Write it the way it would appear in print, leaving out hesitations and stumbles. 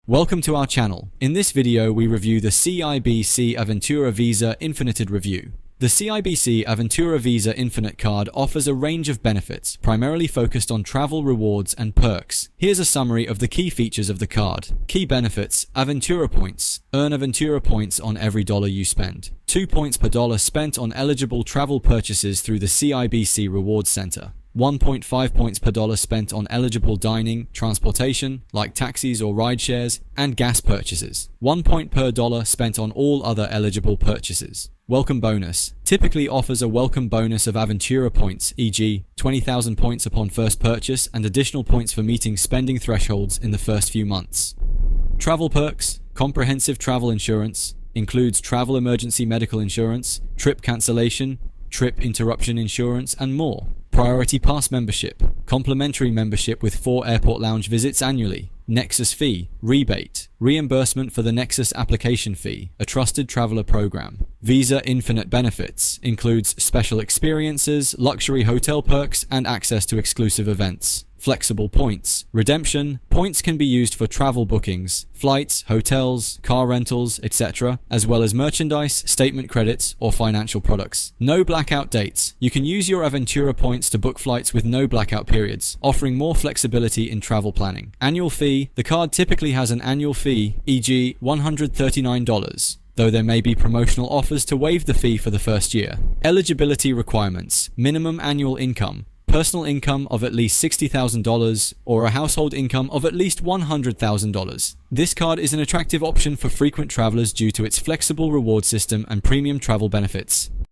Welcome to our channel. In this video, we review the CIBC Aventura Visa Infinited Review. The CIBC Aventura Visa Infinite card offers a range of benefits, primarily focused on travel rewards and perks. Here's a summary of the key features of the card. Key benefits: Aventura points. Earn Aventura points on every dollar you spend. 2 points per dollar spent on eligible travel purchases through the CIBC Rewards Center. 1.5 points per dollar spent on eligible dining, transportation, like taxis or ride shares, and gas purchases. 1 point per dollar spent on all other eligible purchases. Welcome bonus typically offers a welcome bonus of Aventura points, e.g., 20,000 points upon first purchase and additional points for meeting spending thresholds in the first few months. Travel perks: comprehensive travel insurance, includes travel emergency medical insurance, trip cancellation, trip interruption insurance, and more. Priority Pass membership, complimentary membership with 4 airport lounge visits annually, Nexus fee, rebate, reimbursement for the Nexus application fee, a trusted traveler program. Visa Infinite benefits includes special experiences, luxury hotel perks, and access to exclusive events. Flexible points. Redemption. Points can be used for travel bookings, flights, hotels, car rentals, etc., as well as merchandise, statement credits, or financial products. No blackout dates. You can use your Aventura points to book flights with no blackout periods, offering more flexibility in travel planning. Annual fee. The card typically has an annual fee, e.g., $139. Though there may be promotional offers to waive the fee for the first year. Eligibility requirements: minimum annual income, personal income of at least $60,000, or a household income of at least $100,000. This card is an attractive option for frequent travelers due to its flexible reward system and premium travel benefits.